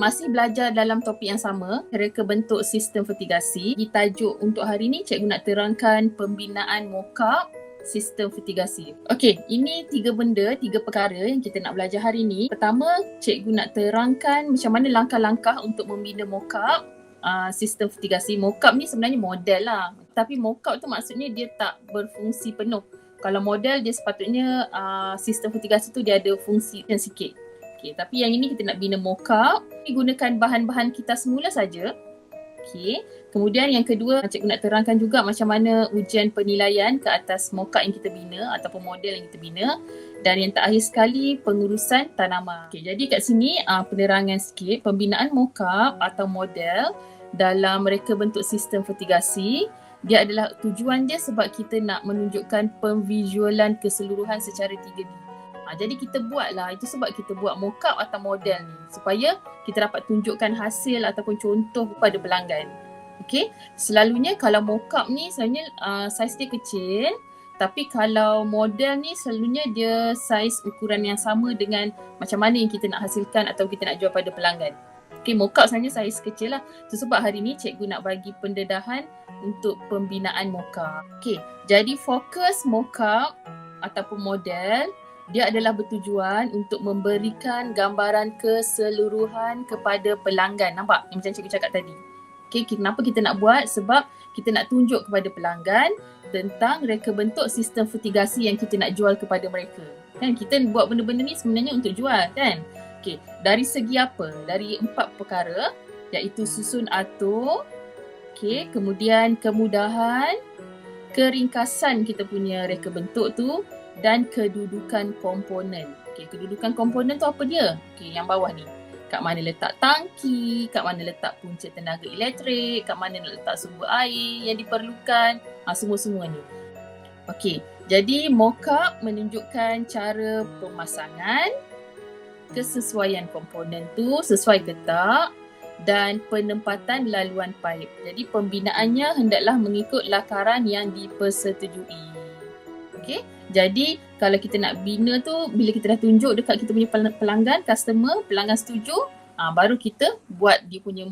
Masih belajar dalam topik yang sama, reka bentuk sistem vertigasi. Di tajuk untuk hari ini, cikgu nak terangkan pembinaan mockup sistem vertigasi. Okey, ini 3 perkara yang kita nak belajar hari ini. Pertama, cikgu nak terangkan macam mana langkah-langkah untuk membina mockup sistem vertigasi. Mockup ni sebenarnya model lah. Tapi mockup tu maksudnya dia tak berfungsi penuh. Kalau model dia sepatutnya sistem vertigasi tu dia ada fungsi yang sikit. Okay, tapi yang ini kita nak bina mockup, gunakan bahan-bahan kita semula saja. Okay. Kemudian yang kedua, cikgu nak terangkan juga macam mana ujian penilaian ke atas mockup yang kita bina ataupun model yang kita bina. Dan yang terakhir sekali, pengurusan tanaman. Okay, jadi kat sini penerangan sikit, pembinaan mockup atau model dalam reka bentuk sistem vertigasi, dia adalah tujuan dia sebab kita nak menunjukkan pemvisualan keseluruhan secara 3D. Jadi kita buatlah, itu sebab kita buat mockup atau model ni supaya kita dapat tunjukkan hasil ataupun contoh kepada pelanggan. Okey, selalunya kalau mockup ni sebenarnya saiz dia kecil, tapi kalau model ni selalunya dia saiz ukuran yang sama dengan macam mana yang kita nak hasilkan atau kita nak jual pada pelanggan. Okey, mockup sebenarnya saiz kecil lah. Itu sebab hari ni cikgu nak bagi pendedahan untuk pembinaan mockup. Okey, jadi fokus mockup ataupun model dia adalah bertujuan untuk memberikan gambaran keseluruhan kepada pelanggan. Nampak? Yang macam cikgu cakap tadi. Okay, kenapa kita nak buat? Sebab kita nak tunjuk kepada pelanggan tentang reka bentuk sistem vertigasi yang kita nak jual kepada mereka. Kan, kita buat benda-benda ni sebenarnya untuk jual, kan? Okay, dari segi apa? Dari 4 perkara, iaitu susun atur, okay, kemudian kemudahan, keringkasan kita punya reka bentuk tu, dan kedudukan komponen. Okey, kedudukan komponen tu apa dia? Okey, yang bawah ni. Kat mana letak tangki, kat mana letak punca tenaga elektrik, kat mana letak sumber air yang diperlukan, semua-semua ni. Okey, jadi mockup menunjukkan cara pemasangan, kesesuaian komponen tu sesuai ke tak, dan penempatan laluan paip. Jadi pembinaannya hendaklah mengikut lakaran yang dipersetujui. Okey, jadi kalau kita nak bina tu, bila kita dah tunjuk dekat kita punya pelanggan, pelanggan setuju, baru kita buat dia punya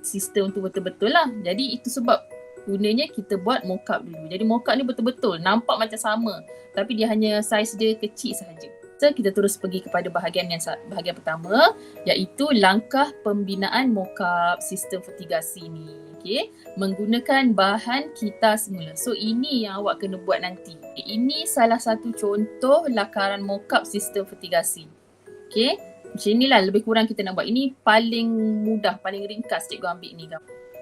sistem tu betul-betul lah. Jadi itu sebab gunanya kita buat mockup dulu. Jadi mockup ni betul-betul nampak macam sama, tapi dia hanya saiz dia kecil sahaja. So kita terus pergi kepada bahagian pertama, iaitu langkah pembinaan mockup sistem vertigasi ni. Okay, menggunakan bahan kita semula. So ini yang awak kena buat nanti. Ini salah satu contoh lakaran mockup sistem vertigasi. Okay, macam inilah lebih kurang kita nak buat. Ini paling mudah, paling ringkas cikgu ambil ni.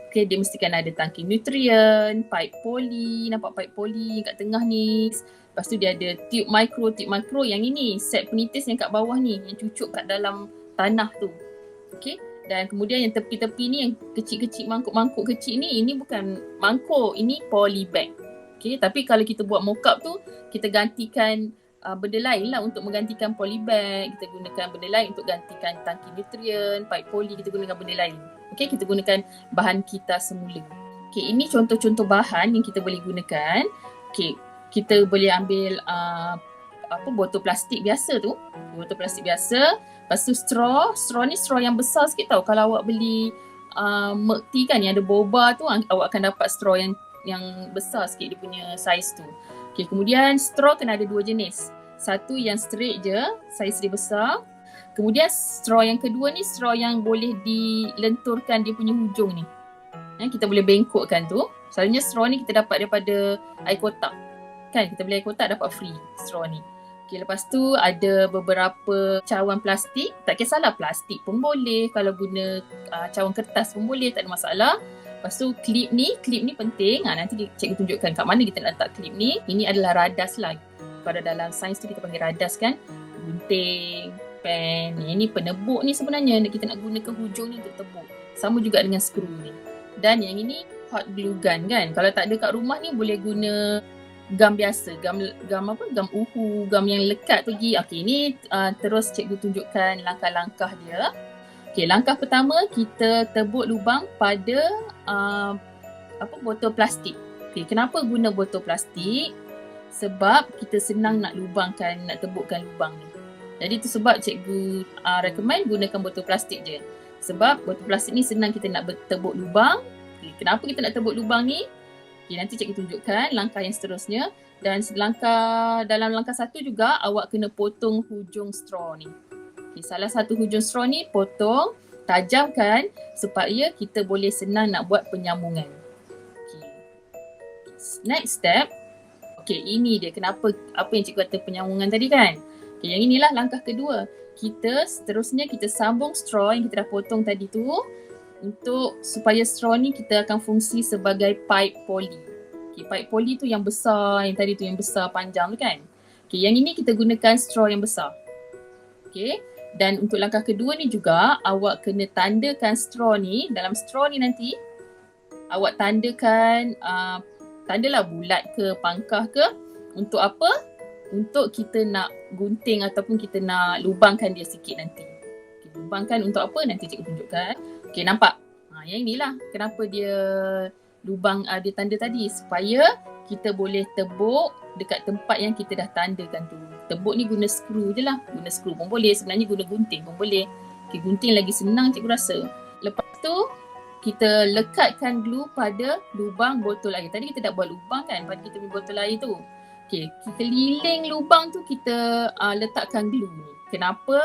Okay, dia mestikan ada tangki nutrien, pipe poli, nampak pipe poli kat tengah ni. Lepas tu dia ada tube micro yang ini, set penitis yang kat bawah ni, yang cucuk kat dalam tanah tu. Okay, dan kemudian yang tepi-tepi ni yang kecil-kecil, mangkuk-mangkuk kecil ni, ini bukan mangkuk, ini poly bag. Okay, tapi kalau kita buat mockup tu, kita gantikan benda lain lah untuk menggantikan poly bag. Kita gunakan benda lain untuk gantikan tangki nutrien, pipe poly, kita gunakan benda lain. Okay, kita gunakan bahan kita semula. Okay, ini contoh-contoh bahan yang kita boleh gunakan. Okay, kita boleh ambil botol plastik biasa tu. Botol plastik biasa. Lepas tu straw ni straw yang besar sikit tau. Kalau awak beli milk tea kan yang ada boba tu, awak akan dapat straw yang besar sikit dia punya saiz tu. Okay, kemudian straw kena ada 2 jenis. Satu yang straight je, saiz dia besar. Kemudian straw yang kedua ni straw yang boleh dilenturkan dia punya hujung ni. Kita boleh bengkokkan tu. Selalunya straw ni kita dapat daripada air kotak. Kan, kita beli air kotak dapat free straw ni. Okay, lepas tu ada beberapa cawan plastik. Tak kisahlah plastik pun boleh. Kalau guna cawan kertas pun boleh, tak ada masalah. Lepas tu klip ni penting. Nanti cikgu tunjukkan kat mana kita nak letak klip ni. Ini adalah radas lah. Kalau dalam sains tu kita panggil radas kan. Gunting, pen. Ini penebuk ni sebenarnya. Kita nak guna ke hujung ni untuk tebuk. Sama juga dengan skru ni. Dan yang ini hot glue gun kan. Kalau tak ada kat rumah ni boleh guna gam biasa, gam uhu, gam yang lekat tu pergi. Okey, ini terus cikgu tunjukkan langkah-langkah dia. Okey, langkah pertama kita tebuk lubang pada botol plastik. Okey, kenapa guna botol plastik? Sebab kita senang nak tebukkan lubang ni. Jadi tu sebab cikgu recommend gunakan botol plastik je. Sebab botol plastik ni senang kita nak tebuk lubang. Okay, kenapa kita nak tebuk lubang ni? Okay, nanti cikgu tunjukkan langkah yang seterusnya. Dan dalam langkah 1 juga awak kena potong hujung straw ni. Okay, salah satu hujung straw ni potong, tajamkan supaya kita boleh senang nak buat penyambungan. Okay. Next step. Okay, ini dia kenapa apa yang cikgu kata penyambungan tadi kan. Okay, yang inilah langkah kedua. Seterusnya kita sambung straw yang kita dah potong tadi tu untuk supaya straw ni kita akan fungsi sebagai pipe poly. Okay, pipe poly tu yang besar, yang tadi tu yang besar panjang tu kan. Okay, yang ini kita gunakan straw yang besar. Okay, dan untuk langkah kedua ni juga awak kena tandakan straw ni. Dalam straw ni nanti awak tandakan tandalah bulat ke pangkah ke. Untuk apa? Untuk kita nak gunting ataupun kita nak lubangkan dia sikit nanti. Okay, lubangkan untuk apa? Nanti cikgu tunjukkan. Okay, nampak? Yang inilah kenapa dia lubang dia tanda tadi. Supaya kita boleh tebuk dekat tempat yang kita dah tandakan tu. Tebuk ni guna skru je lah. Guna skru pun boleh. Sebenarnya guna gunting pun boleh. Okay, gunting lagi senang cikgu rasa. Lepas tu kita lekatkan glue pada lubang botol air. Tadi kita dah buat lubang kan pada kita punya botol air tu. Okay, keliling lubang tu kita letakkan glue ni. Kenapa?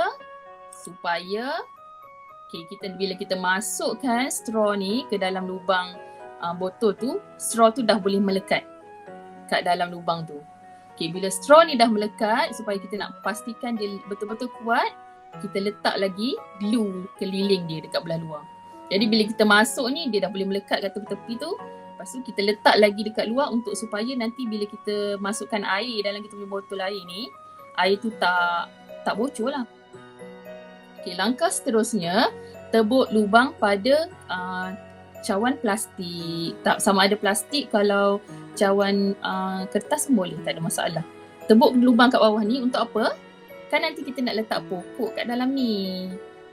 Supaya bila kita masukkan straw ni ke dalam lubang botol tu, straw tu dah boleh melekat kat dalam lubang tu. Okay, bila straw ni dah melekat, supaya kita nak pastikan dia betul-betul kuat, kita letak lagi glue keliling dia dekat belah luar. Jadi bila kita masuk ni, dia dah boleh melekat kat tepi-tepi tu. Lepas tu kita letak lagi dekat luar untuk supaya nanti bila kita masukkan air dalam kita punya botol air ni, air tu tak bocor lah. Okay, langkah seterusnya, tebuk lubang pada cawan plastik. Tak sama ada plastik, kalau cawan kertas pun boleh, tak ada masalah. Tebuk lubang kat bawah ni untuk apa? Kan nanti kita nak letak pokok kat dalam ni.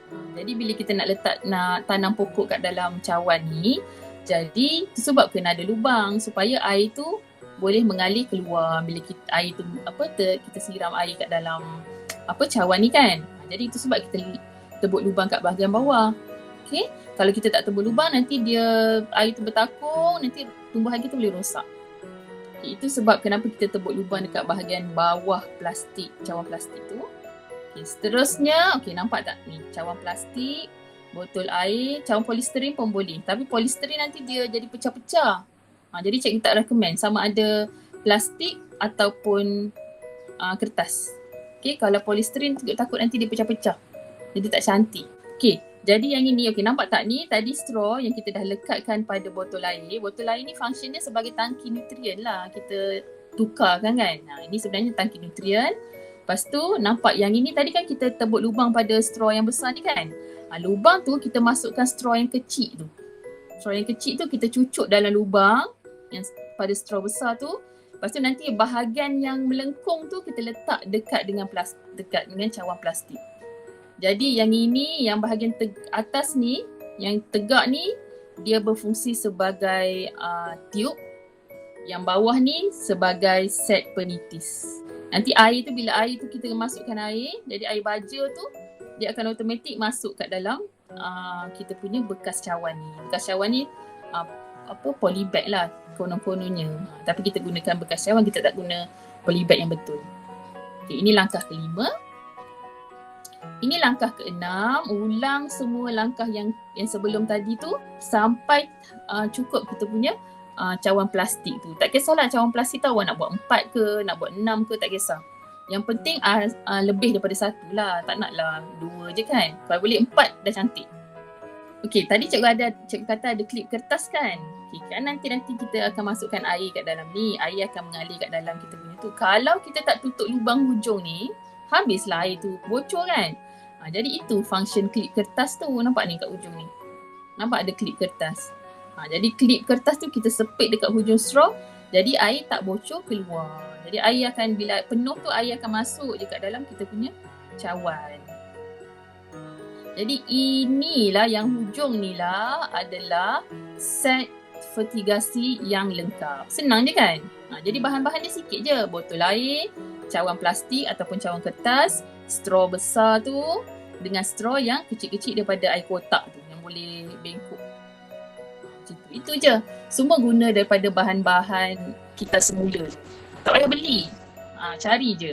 Jadi bila kita nak tanam pokok kat dalam cawan ni, jadi tu sebab kena ada lubang supaya air tu boleh mengalir keluar bila kita siram air kat dalam cawan ni kan. Jadi itu sebab kita tebuk lubang kat bahagian bawah. Okay? Kalau kita tak tebuk lubang, nanti air tu bertakung, nanti tumbuhan kita boleh rosak. Okay, itu sebab kenapa kita tebuk lubang dekat bahagian bawah cawan plastik tu. Okay, seterusnya, nampak tak ni cawan plastik, botol air, cawan polisterin pun boleh. Tapi polisterin nanti dia jadi pecah-pecah. Jadi cikgu tak recommend sama ada plastik ataupun kertas. Okay, kalau polisterin takut nanti dia pecah-pecah. Jadi tak cantik. Okay, jadi yang ini, nampak tak ni tadi straw yang kita dah lekatkan pada botol air. Botol air ni fungsinya sebagai tangki nutrien lah. Kita tukarkan kan. Ini sebenarnya tangki nutrien. Lepas tu nampak yang ini tadi kan kita tebuk lubang pada straw yang besar ni kan. Lubang tu kita masukkan straw yang kecil tu. Straw yang kecil tu kita cucuk dalam lubang yang pada straw besar tu. Lepas tu nanti bahagian yang melengkung tu kita letak dekat dengan cawan plastik. Jadi yang ini, yang bahagian atas ni, yang tegak ni, dia berfungsi sebagai tiup. Yang bawah ni sebagai set penitis. Nanti air tu, bila air tu kita masukkan air, jadi air baja tu dia akan automatik masuk kat dalam kita punya bekas cawan ni. Bekas cawan ni polybag lah konon-kononnya. Tapi kita gunakan bekas cawan, kita tak guna polybag yang betul. Okay, ini langkah kelima. Ini langkah keenam. Ulang semua langkah yang sebelum tadi tu sampai cukup kita punya cawan plastik tu. Tak kisahlah cawan plastik tu awak nak buat 4 ke, nak buat 6 ke, tak kisah. Yang penting lebih daripada 1 lah. Tak naklah 2 je kan. Kalau boleh 4 dah cantik. Okey, tadi cikgu kata ada klip kertas kan. Okay, kan nanti kita akan masukkan air kat dalam ni. Air akan mengalir kat dalam kita punya tu. Kalau kita tak tutup lubang hujung ni, habislah air tu, bocor kan. Jadi itu function klip kertas tu. Nampak ni kat hujung ni. Nampak ada klip kertas. Jadi klip kertas tu kita sepit dekat hujung straw. Jadi air tak bocor keluar. Jadi air akan, bila penuh tu air akan masuk je kat dalam kita punya cawan. Jadi inilah yang hujung ni lah adalah set fertigasi yang lengkap. Senang je kan? Jadi bahan-bahan dia sikit je. Botol air, cawan plastik ataupun cawan kertas, straw besar tu dengan straw yang kecil-kecil daripada air kotak tu yang boleh bengkok. Itu je. Semua guna daripada bahan-bahan kita semula. Tak payah beli. Cari je.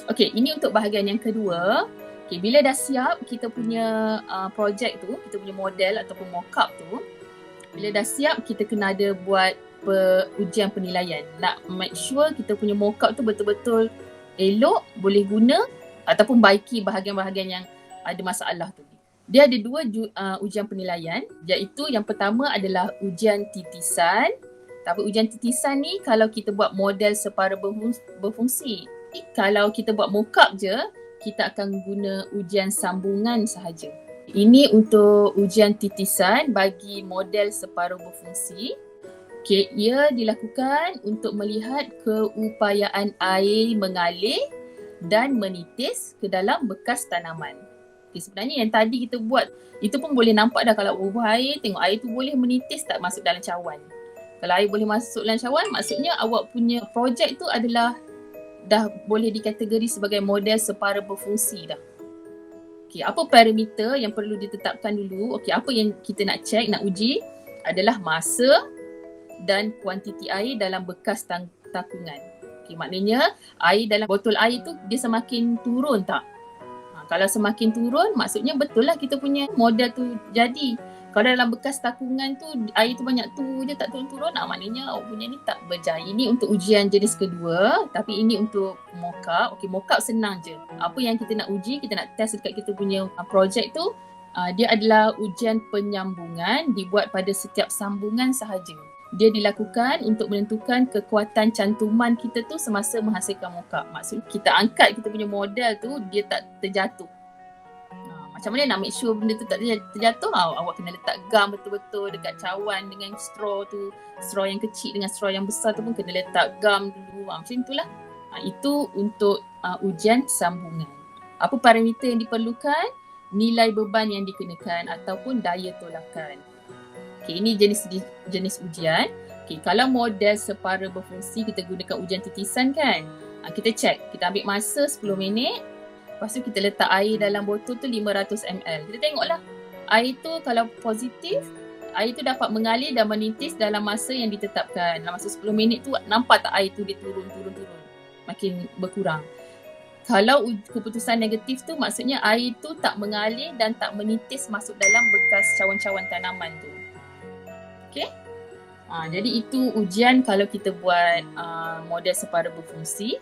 Okey, ini untuk bahagian yang kedua. Okay, bila dah siap kita punya projek tu, kita punya model ataupun mock-up tu, bila dah siap kita kena ada buat ujian penilaian. Nak make sure kita punya mock-up tu betul-betul elok, boleh guna ataupun baiki bahagian-bahagian yang ada masalah tu. Dia ada 2 ujian penilaian, iaitu yang pertama adalah ujian titisan. Tapi ujian titisan ni kalau kita buat model separa berfungsi. Kalau kita buat mock-up je, kita akan guna ujian sambungan sahaja. Ini untuk ujian titisan bagi model separuh berfungsi. Okay, ia dilakukan untuk melihat keupayaan air mengalir dan menitis ke dalam bekas tanaman. Okay, sebenarnya yang tadi kita buat, itu pun boleh nampak dah kalau ubah air, tengok air tu boleh menitis tak masuk dalam cawan. Kalau air boleh masuk dalam cawan, maksudnya awak punya projek tu adalah dah boleh dikategori sebagai model separa berfungsi dah. Okay, apa parameter yang perlu ditetapkan dulu? Okay, apa yang kita nak check, nak uji adalah masa dan kuantiti air dalam bekas takungan. Okay, maknanya air dalam botol air tu dia semakin turun tak? Kalau semakin turun, maksudnya betul lah kita punya model tu jadi. Kalau dalam bekas takungan tu air tu banyak tu je tak turun-turun, maknanya awak punya ni tak berjaya. Ini untuk ujian jenis kedua, tapi ini untuk mock-up. Okey, mock-up senang je. Apa yang kita nak uji, kita nak test dekat kita punya projek tu, dia adalah ujian penyambungan dibuat pada setiap sambungan sahaja. Dia dilakukan untuk menentukan kekuatan cantuman kita tu semasa menghasilkan mock-up. Maksud kita angkat kita punya model tu, dia tak terjatuh. Macam mana nak make sure benda tu tak terjatuh? Awak kena letak gam betul-betul dekat cawan dengan straw tu. Straw yang kecil dengan straw yang besar tu pun kena letak gam dulu. Macam itulah. Itu untuk ujian sambungan. Apa parameter yang diperlukan? Nilai beban yang dikenakan ataupun daya tolakan. Okay, ini jenis ujian. Okay, kalau model separa berfungsi kita gunakan ujian titisan kan? Kita check. Kita ambil masa 10 minit. Lepas tu kita letak air dalam botol tu 500 ml. Kita tengoklah air tu kalau positif, air tu dapat mengalir dan menitis dalam masa yang ditetapkan. Dalam masa 10 minit tu nampak tak air tu dia turun. Makin berkurang. Kalau keputusan negatif tu maksudnya air tu tak mengalir dan tak menitis masuk dalam bekas cawan-cawan tanaman tu. Okay? Jadi itu ujian kalau kita buat model separa berfungsi.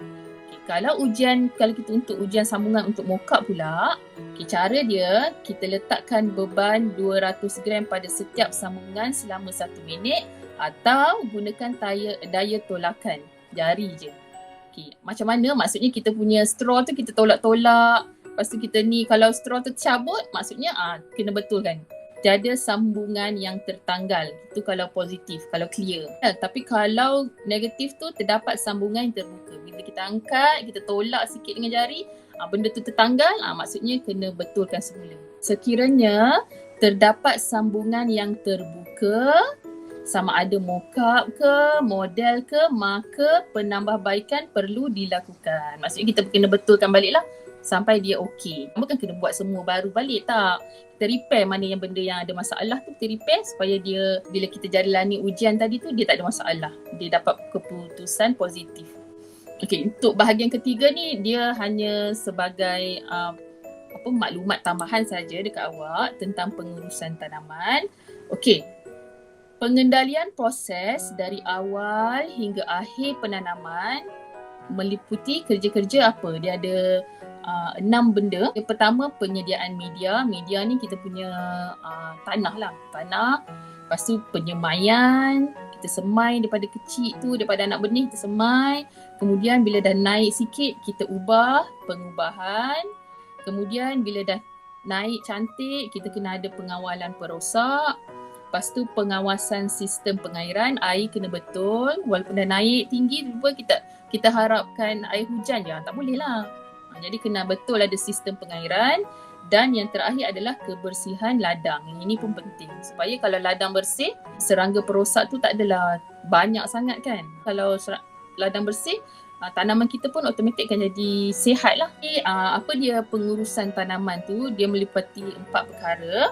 Kalau kita untuk ujian sambungan untuk mock-up pula, cara dia kita letakkan beban 200 gram pada setiap sambungan selama 1 minit atau gunakan daya tolakan jari je. Macam mana? Maksudnya kita punya straw tu kita tolak-tolak. Lepas tu kita ni kalau straw tu cabut maksudnya kena betulkan. Tiada sambungan yang tertanggal. Itu kalau positif, kalau clear. Tapi kalau negatif tu terdapat sambungan yang terbuka. Bila kita angkat, kita tolak sikit dengan jari, benda tu tertanggal, maksudnya kena betulkan semula. Sekiranya terdapat sambungan yang terbuka, sama ada mock-up ke, model ke, maka penambahbaikan perlu dilakukan. Maksudnya kita kena betulkan baliklah sampai dia okey. Bukan kena buat semua baru balik, tak. Kita repair mana yang benda yang ada masalah tu, kita repair supaya dia bila kita jalani ujian tadi tu dia tak ada masalah. Dia dapat keputusan positif. Okey, untuk bahagian ketiga ni dia hanya sebagai maklumat tambahan saja dekat awak tentang pengurusan tanaman. Okey. Pengendalian proses dari awal hingga akhir penanaman meliputi kerja-kerja apa? Dia ada 6 benda. Yang pertama penyediaan media. Media ni kita punya tanah lah. Tanah. Lepas tu penyemaian. Kita semai daripada kecil tu, daripada anak benih kita semai. Kemudian bila dah naik sikit kita ubah pengubahan. Kemudian bila dah naik cantik kita kena ada pengawalan perosak. Lepas tu pengawasan sistem pengairan, air kena betul. Walaupun dah naik tinggi kita harapkan air hujan je. Tak boleh lah. Jadi kena betul ada sistem pengairan. Dan yang terakhir adalah kebersihan ladang. Ini pun penting. Supaya kalau ladang bersih, serangga perosak tu tak adalah banyak sangat kan. Kalau ladang bersih, tanaman kita pun automatik akan jadi sihat lah. Apa dia pengurusan tanaman tu? Dia melipati 4 perkara.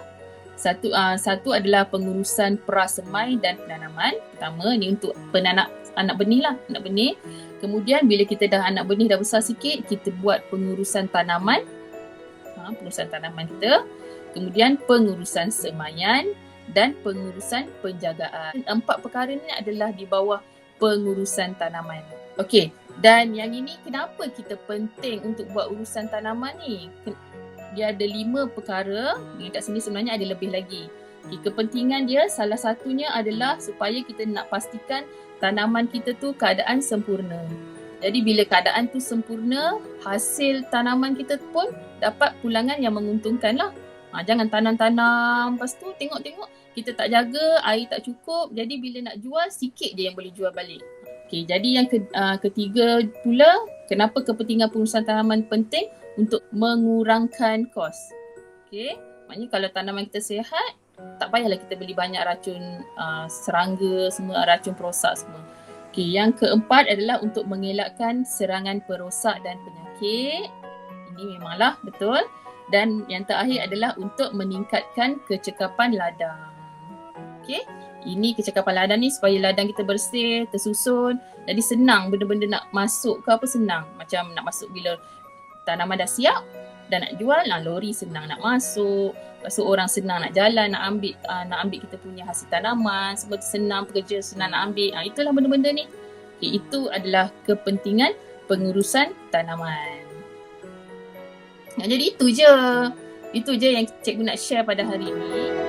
Satu adalah pengurusan prasemai dan penanaman. Pertama ni untuk anak benih lah, anak benih. Kemudian bila kita dah anak benih dah besar sikit, kita buat pengurusan tanaman. Pengurusan tanaman kita. Kemudian pengurusan semaian dan pengurusan penjagaan. 4 perkara ni adalah di bawah pengurusan tanaman. Okey, dan yang ini kenapa kita penting untuk buat urusan tanaman ni? Dia ada 5 perkara, kat sini sebenarnya ada lebih lagi. Kepentingan dia salah satunya adalah supaya kita nak pastikan tanaman kita tu keadaan sempurna. Jadi bila keadaan tu sempurna, hasil tanaman kita pun dapat pulangan yang menguntungkan lah. Jangan tanam-tanam, lepas tu tengok-tengok kita tak jaga, air tak cukup. Jadi bila nak jual, sikit je yang boleh jual balik. Okay, jadi yang ketiga pula, kenapa kepentingan pengurusan tanaman penting? Untuk mengurangkan kos. Okay, maknanya kalau tanaman kita sihat, tak payahlah kita beli banyak racun serangga, semua racun perosak semua. Okay, yang keempat adalah untuk mengelakkan serangan perosak dan penyakit. Ini memanglah betul. Dan yang terakhir adalah untuk meningkatkan kecekapan ladang. Okay, ini kecekapan ladang ni supaya ladang kita bersih, tersusun. Jadi senang benda-benda nak masuk ke apa senang. Macam nak masuk bila tanaman dah siap, dah nak jual, lori senang nak masuk. Lepas tu orang senang nak jalan, nak ambil kita punya hasil tanaman. Semua senang, pekerja senang nak ambil. Itulah benda-benda ni. Okay, itu adalah kepentingan pengurusan tanaman. Jadi itu je yang cikgu nak share pada hari ini.